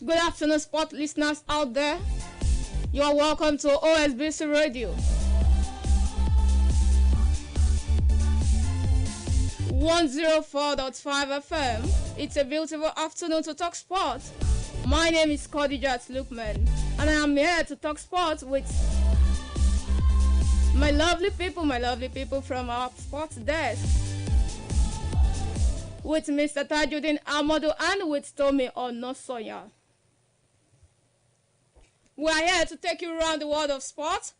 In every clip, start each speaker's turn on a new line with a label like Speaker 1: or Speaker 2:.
Speaker 1: Good afternoon, sport listeners out there. You are welcome to OSBC Radio. 104.5 FM. It's a beautiful afternoon to talk sports. My name is Khadijat Lukman, and I am here to talk sports with my lovely people from our sports desk. With Mr. Tajuddin Amado and with Tommy Onosoya. We are here to take you around the world of sports.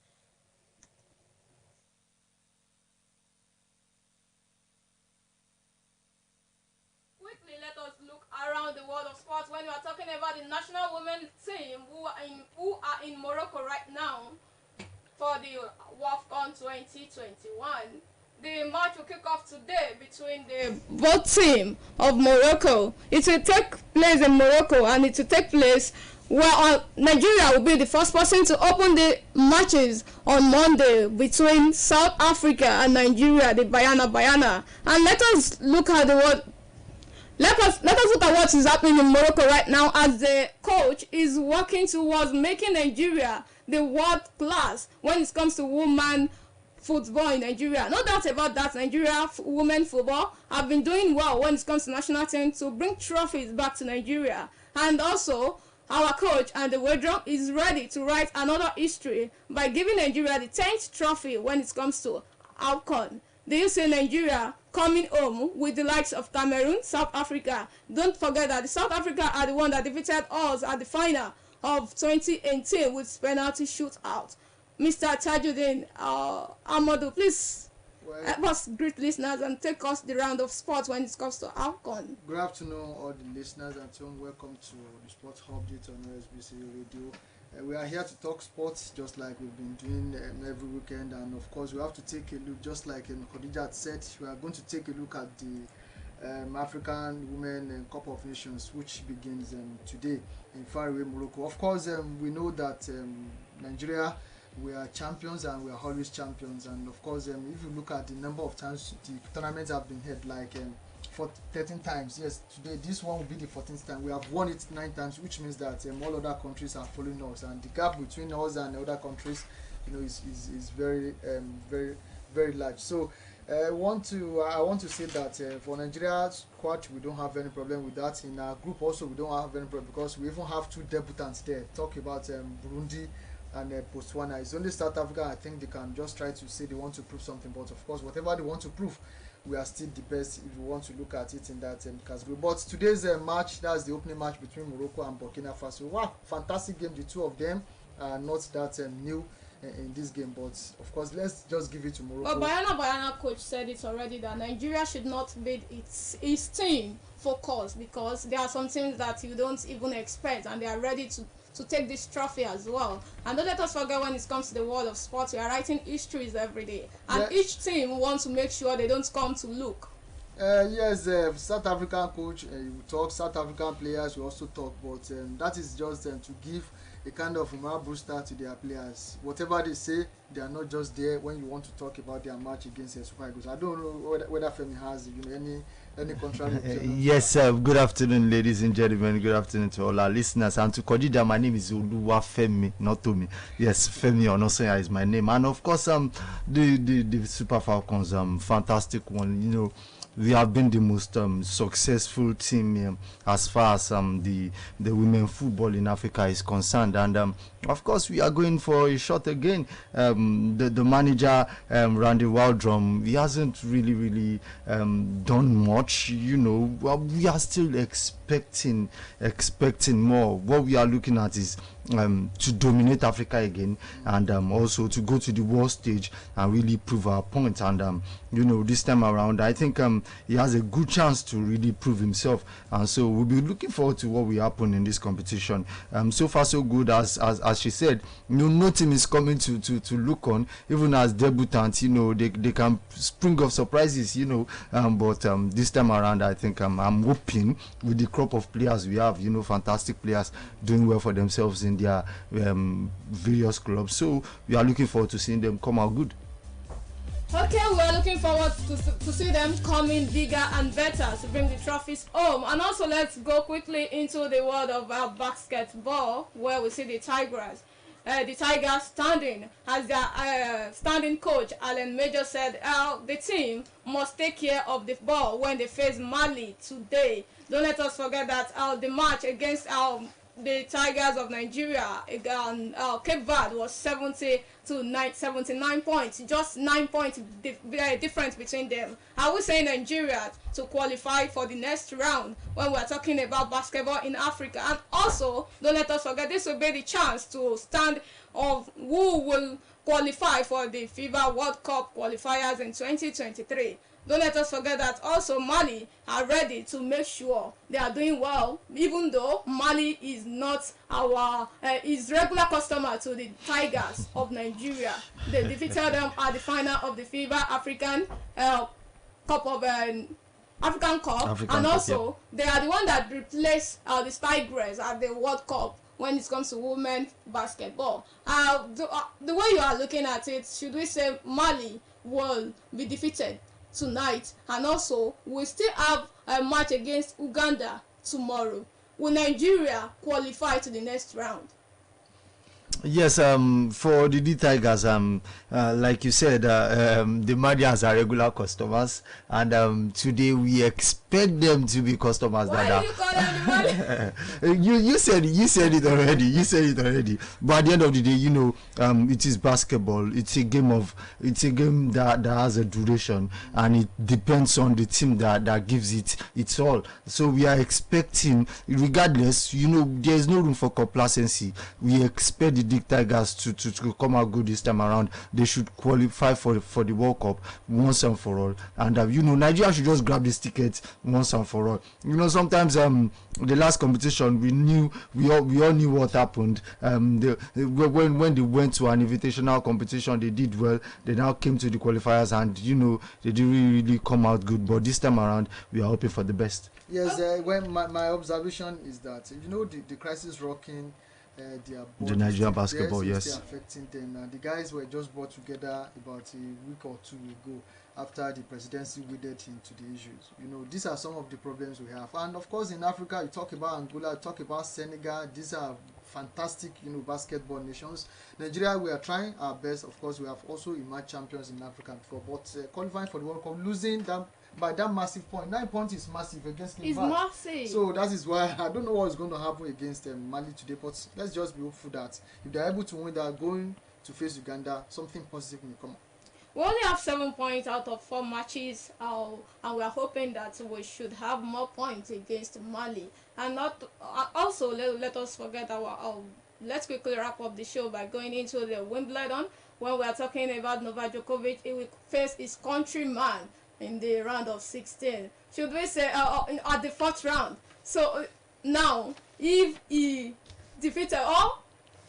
Speaker 1: Quickly, let us look around the world of sports when we are talking about the national women's team who are in Morocco right now for the WAFCON 2021. The match will kick off today between the both team of Morocco. It will take place in Morocco, and it will take place where Nigeria will be the first person to open the matches on Monday between South Africa and Nigeria, the Bayana. And let us look at let us look at what is happening in Morocco right now, as the coach is working towards making Nigeria the world class when it comes to women football in Nigeria. No doubt about that. Nigeria women football have been doing well when it comes to national team to bring trophies back to Nigeria. And also, our coach and the wardrobe is ready to write another history by giving Nigeria the 10th trophy when it comes to AFCON. Do you see Nigeria coming home with the likes of Cameroon, South Africa? Don't forget that the South Africa are the one that defeated us at the final of 2018 with penalty shootout. Mr. Tajuddin Amado, please help us greet listeners and take us the round of sports when it comes to AFCON.
Speaker 2: Good afternoon, all the listeners at home. Welcome to the Sports Update on OSBC Radio. We are here to talk sports just like we've been doing every weekend, and of course we have to take a look, just like Khadija said, we are going to take a look at the African Women Cup of Nations, which begins today in faraway Morocco. Of course, we know that Nigeria, we are champions and we are always champions, and of course if you look at the number of times the tournaments have been held, like for 13 times. Yes, today this one will be the 14th time. We have won it 9 times, which means that all other countries are following us, and the gap between us and other countries, is very very large. So I want to say that for Nigeria's squad, we don't have any problem with that. In our group also, we don't have any problem because we even have 2 debutants there. Talk about Burundi and Botswana. It's only South Africa, I think they can just try to say they want to prove something, but of course whatever they want to prove, we are still the best if you want to look at it in that category. But today's match, that's the opening match between Morocco and Burkina Faso. Wow, fantastic game. The two of them are not that new in this game, but of course let's just give it to Morocco.
Speaker 1: But Bayana coach said it already that Nigeria should not bid its team focus, because there are some things that you don't even expect, and they are ready to take this trophy as well. And don't let us forget, when it comes to the world of sports, we are writing histories every day, and each team wants to make sure they don't come to look.
Speaker 2: Yes, South African coach, you talk, South African players will also talk, but that is just to give a kind of morale booster to their players. Whatever they say, they are not just there when you want to talk about their match against Super Eagles. I don't know whether Femi has any contrary.
Speaker 3: Yes, good afternoon, ladies and gentlemen. Good afternoon to all our listeners. And to Khadija, my name is Oluwafemi, not Tommy. Yes, Femi Onosoya is my name. And of course, the Super Falcons, fantastic one. We have been the most successful team as far as the women football in Africa is concerned, and of course we are going for a shot again. The manager Randy Waldrum, he hasn't really done much. We are still expecting more. What we are looking at is to dominate Africa again, and also to go to the world stage and really prove our point. And this time around, I think he has a good chance to really prove himself, and so we'll be looking forward to what will happen in this competition. So far so good, as she said. No team is coming to look on, even as debutants. They can spring off surprises. But this time around, I think I'm hoping with the crop of players we have, fantastic players doing well for themselves in their various clubs. So we are looking forward to seeing them come out good.
Speaker 1: Okay, we are looking forward to see them coming bigger and better to bring the trophies home. And also, let's go quickly into the world of basketball, where we see the Tigers. The Tigers standing as their standing coach Alan Major said the team must take care of the ball when they face Mali today. Don't let us forget that the match against the Tigers of Nigeria against Cape Verde was 79 points, just 9 points difference between them. Are we saying Nigeria to qualify for the next round when we are talking about basketball in Africa? And also, don't let us forget, this will be the chance to stand of who will qualify for the FIBA World Cup qualifiers in 2023. Don't let us forget that also Mali are ready to make sure they are doing well, even though Mali is not our is regular customer to the Tigers of Nigeria. They defeated them at the final of the FIBA African Cup of African Cup, and also they are the one that replaced the Tigers at the World Cup when it comes to women basketball. The way you are looking at it, should we say Mali will be defeated tonight, and also we still have a match against Uganda tomorrow? Will Nigeria qualify to the next round?
Speaker 3: Yes, for the D Tigers, like you said, the Madians are regular customers, and today we expect them to be customers.
Speaker 1: Why do you call them the
Speaker 3: you said it already. You said it already. But at the end of the day, you know, it is basketball. It's a game that has a duration, and it depends on the team that gives it its all. So we are expecting, regardless, you know, there is no room for complacency. We expect the Dick Tigers to come out good this time around. They should qualify for the World Cup once and for all, and you know, Nigeria should just grab this ticket once and for all. You know, sometimes the last competition we all knew what happened. When they went to an invitational competition, they did well. They now came to the qualifiers, and you know, they didn't really come out good. But this time around, we are hoping for the best.
Speaker 2: Yes, when my observation is that, you know, the crisis rocking
Speaker 3: the Nigerian basketball, yes,
Speaker 2: affecting them. The guys were just brought together about a week or two ago after the presidency waded into the issues. You know, these are some of the problems we have. And of course, in Africa, you talk about Angola, you talk about Senegal. These are fantastic, you know, basketball nations. Nigeria, we are trying our best. Of course, we have also emerged champions in Africa before, but qualifying for the World Cup, losing them by that massive point. 9 points is massive against Cape Verde.
Speaker 1: It's massive.
Speaker 2: So that is why I don't know what is going to happen against Mali today, but let's just be hopeful that if they are able to win, they are going to face Uganda, something positive will come up.
Speaker 1: We only have 7 points out of 4 matches, and we are hoping that we should have more points against Mali. And not also let us forget let's quickly wrap up the show by going into the Wimbledon. When we are talking about Novak Djokovic, he will face his countryman in the round of 16. Should we say at the 4th round? So now, if he defeated, or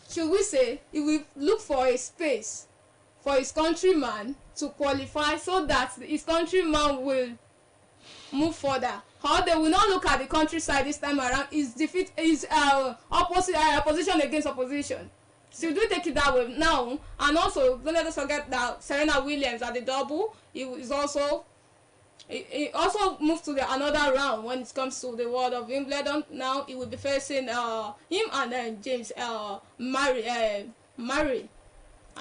Speaker 1: should we say he will look for a space for his countryman to qualify, so that his countryman will move further? Or they will not look at the countryside this time around. His defeat is opposition against opposition. Should we take it that way now? And also, don't let us forget that Serena Williams at the double, he also moved to another round when it comes to the world of Wimbledon. Now he will be facing him and James Murray.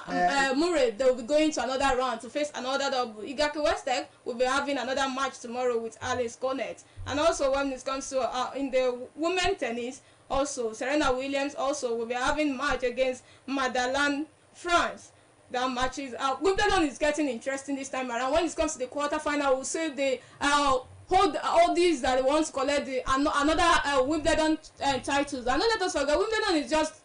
Speaker 1: They will be going to another round to face another double. Igaki Westek will be having another match tomorrow with Alice Cornet. And also, when it comes to in the women tennis, also Serena Williams also will be having match against Madeleine France. That matches Wimbledon is getting interesting this time around. When it comes to the quarterfinal, we'll say they hold all these that they want to collect another Wimbledon titles. And don't let us forget, Wimbledon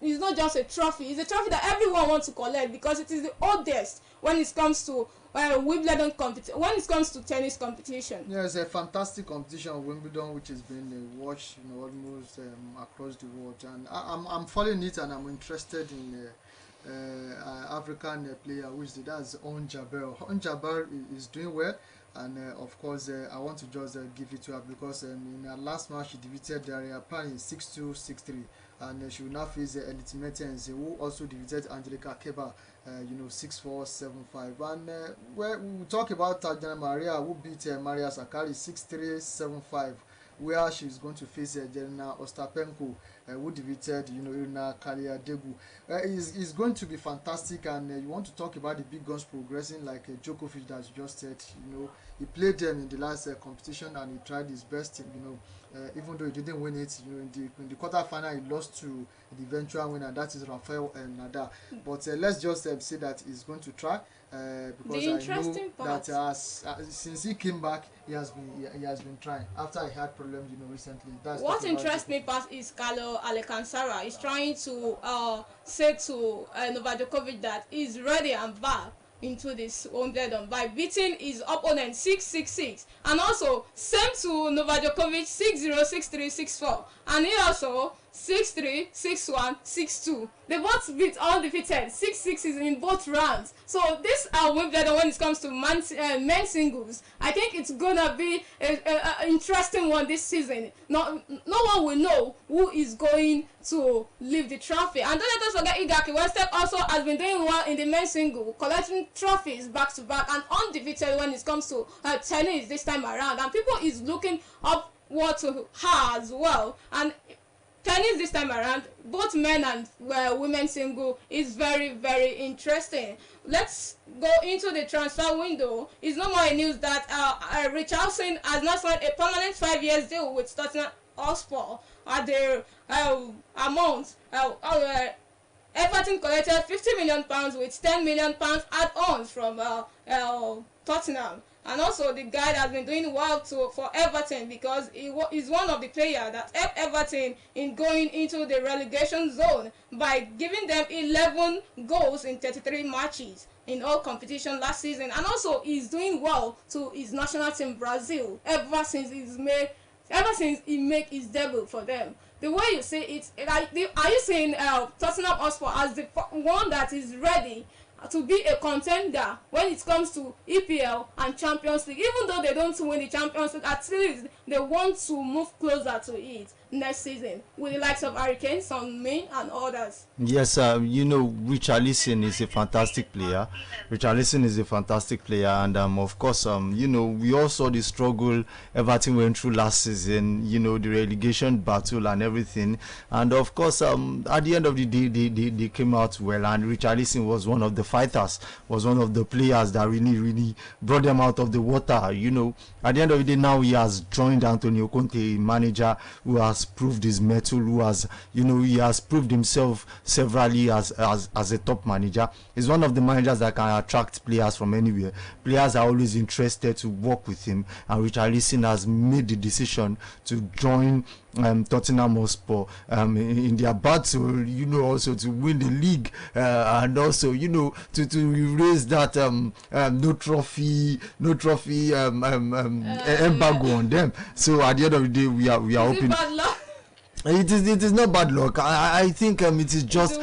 Speaker 1: is not just a trophy. It's a trophy that everyone wants to collect, because it is the oldest when it comes to Wimbledon competition. When it comes to tennis competition,
Speaker 2: yeah, it's a fantastic competition of Wimbledon, which has been watched, you know, almost across the world. And I'm following it, and I'm interested in African player, that's On Jabeur. On Jabeur is doing well, and of course I want to just give it to her, because in her last match she defeated Daria Pan in 6-2, 6-3. and she will now face Elite Mertens, who also defeated Angelica Keba, 6-4, 7-5. And we will talk about Tatiana Maria, who beat Maria Sakari 6-3, 7-5, where she's going to face Jelena Ostapenko, who defeated Irina Kaliadegu. It's going to be fantastic, and you want to talk about the big guns progressing, like Djokovic that you just said. He played them in the last competition, and he tried his best. Even though he didn't win it, in the quarterfinal he lost to the eventual winner, that is Rafael Nadal. But let's just say that he's going to try, because I know that since he came back, he has been trying after he had problems, recently.
Speaker 1: What interests me past is Carlo Alcancara is trying to say to Novak Djokovic that he's ready and back into this Wimbledon by beating his opponent 6-6-6, and also same to Novak Djokovic 6-0, 6-3, 6-4, and he also 6-3, 6-1, 6-2. They both beat undefeated 6-6 in both rounds. So this Wimbledon, when it comes to men's singles, I think it's gonna be an interesting one this season. No one will know who is going to lift the trophy. And don't let us forget Iga Swiatek also has been doing well in the men's single, collecting trophies back to back and undefeated when it comes to tennis this time around. And people is looking up what to her as well. And tennis this time around, both men and women single, is very, very interesting. Let's go into the transfer window. It's no more news that Richarlison has now signed a permanent 5-year deal with Tottenham Hotspur at the amount. Everton collected £50 million with £10 million add-ons from Tottenham. And also the guy has been doing well for Everton, because he is one of the players that helped Everton in going into the relegation zone by giving them 11 goals in 33 matches in all competition last season. And also he's doing well to his national team Brazil ever since he made his debut for them. The way you say it, are you saying Tottenham Hotspur as the one that is ready to be a contender when it comes to EPL and Champions League? Even though they don't win the Champions League, at least they want to move closer to it next season with the likes of Harry Kane, Son Min and others.
Speaker 3: Yes, Richarlison is a fantastic player. And of course, we all saw the struggle Everton went through last season, the relegation battle and everything. And of course, at the end of the day, they came out well, and Richarlison was one of the fighters, was one of the players that really brought them out of the water. At the end of the day, now he has joined Antonio Conte, a manager who has proved his mettle, who has, he has proved himself severally as a top manager. He's one of the managers that can attract players from anywhere. Players are always interested to work with him, and Richarlison has made the decision to join Tottenham Hotspur in their battle, also to win the league, and also, to raise that no trophy embargo on them. So at the end of the day, we are hoping. It is not bad luck. I think it is just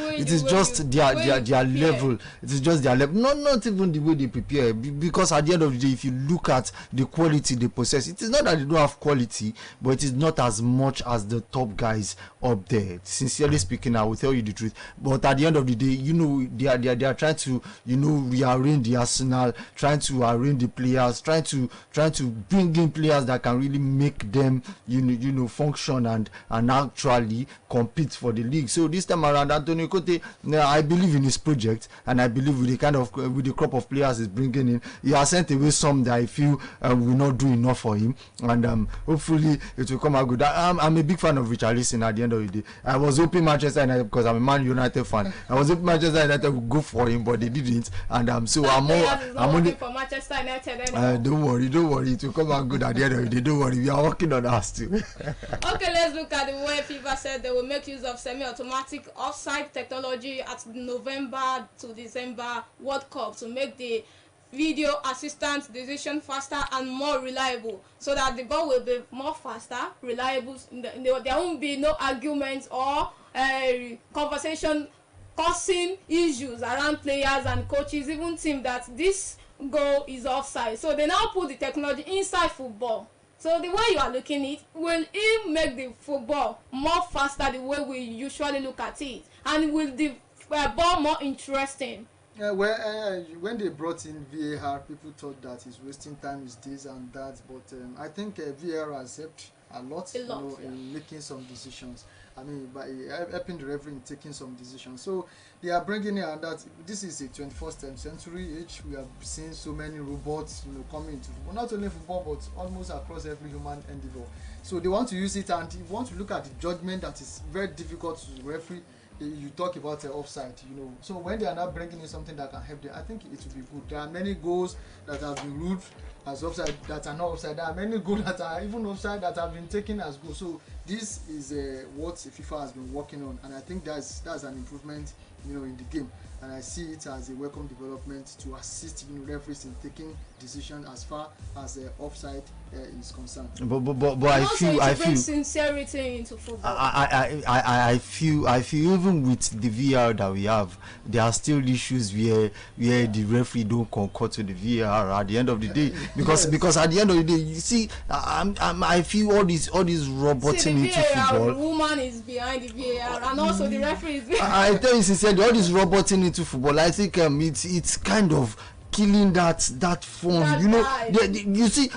Speaker 3: their level. It is just their level. Not even the way they prepare. Because at the end of the day, if you look at the quality they possess, it is not that they don't have quality, but it is not as much as the top guys up there. Sincerely speaking, I will tell you the truth. But at the end of the day, they are trying to rearrange the arsenal, trying to arrange the players, trying to bring in players that can really make them function and actually compete for the league. So this time around, Antonio Conte, I believe in his project, and I believe with the crop of players he's bringing in, he has sent away some that I feel will not do enough for him, and hopefully it will come out good. I'm a big fan of Richarlison. At the end of the day, I was hoping Manchester United, because I'm a Man United fan, I was hoping Manchester United would go for him, but they didn't, and I'm only
Speaker 1: for Manchester United anymore.
Speaker 3: Don't worry, it will come out good at the end of the day. Don't worry, we are working on us too.
Speaker 1: Okay, let's look at the way FIFA said they will make use of semi-automatic offside technology at November to December World Cup to make the video assistant decision faster and more reliable, so that the ball will be more faster, reliable. There won't be no arguments or conversation causing issues around players and coaches, even team, that this goal is offside. So they now put the technology inside football So the way you are looking it, will it make the football more faster the way we usually look at it, and will the ball more interesting?
Speaker 2: When they brought in VAR, people thought that it's wasting time, is this and that. But I think VAR has helped a lot, in making some decisions. I mean, by helping the referee in taking some decisions. So they are bringing in that this is a 21st century age. We have seen so many robots, coming into football, not only football but almost across every human endeavor. So they want to use it, and you want to look at the judgment that is very difficult to referee. You talk about offside, so when they are not bringing in something that can help them, I think it will be good. There are many goals that have been ruled as offside that are not offside. There are many goals that are even offside that have been taken as goals. So this is what FIFA has been working on, and I think that's an improvement, in the game. And I see it as a welcome development to assist referees in taking decisions as far as offside is concerned.
Speaker 3: But I feel
Speaker 1: sincerity into football.
Speaker 3: I feel even with the VAR that we have, there are still issues where the referee don't concur to the VAR at the end of the day, because at the end of the day, you see, I feel all these roboting into football.
Speaker 1: The woman is behind the VAR, and also the referee is behind.
Speaker 3: I tell you sincerely, all this roboting into football, I think it's kind of killing that fun. You see,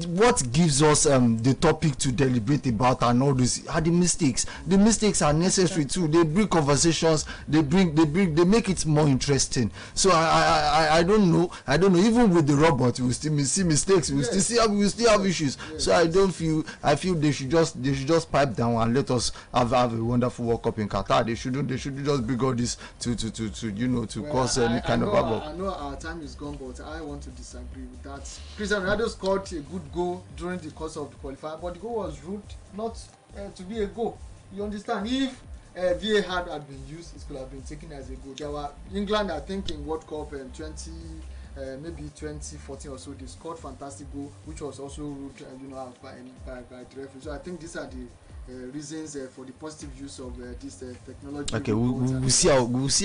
Speaker 3: what gives us the topic to deliberate about and all this are the mistakes. The mistakes are necessary too. They bring conversations, they make it more interesting. So I don't know even with the robot we still see mistakes, we still have issues. So I feel they should just pipe down and let us have a wonderful World Cup in Qatar. They shouldn't just bring all this to cause any kind of havoc.
Speaker 2: I know our time is gone, but I want to disagree with that. Cristiano Ronaldo scored a good goal during the course of the qualifier, but the goal was ruled not to be a goal. You understand? If VAR had been used, it could have been taken as a goal. There were England, I think, in World Cup maybe 2014 or so, they scored fantastic goal, which was also ruled out by the referee. So I think these are the reasons for the positive use of this technology.
Speaker 3: Okay, we'll see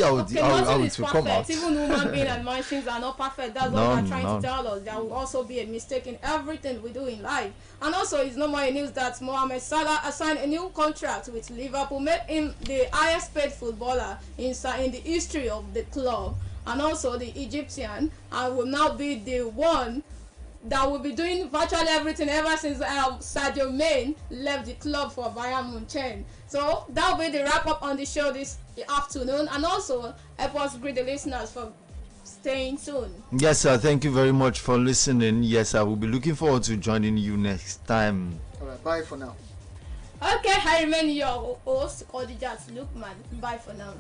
Speaker 3: how it will come out.
Speaker 1: Even human beings and machines are not perfect. That's what they're trying to tell us. There will also be a mistake in everything we do in life. And also, it's no more news that Mohamed Salah has signed a new contract with Liverpool, made him the highest paid footballer in the history of the club, and also the Egyptian, and will now be the one that will be doing virtually everything ever since Sadio Mane left the club for Bayern Munich. So that will be the wrap up on the show this afternoon, and also help us greet the listeners for staying tuned.
Speaker 3: Yes, sir. Thank you very much for listening. Yes, I will be looking forward to joining you next time.
Speaker 2: All right, bye for now.
Speaker 1: Okay, I remain your host, Khadijat Lukman. Bye for now.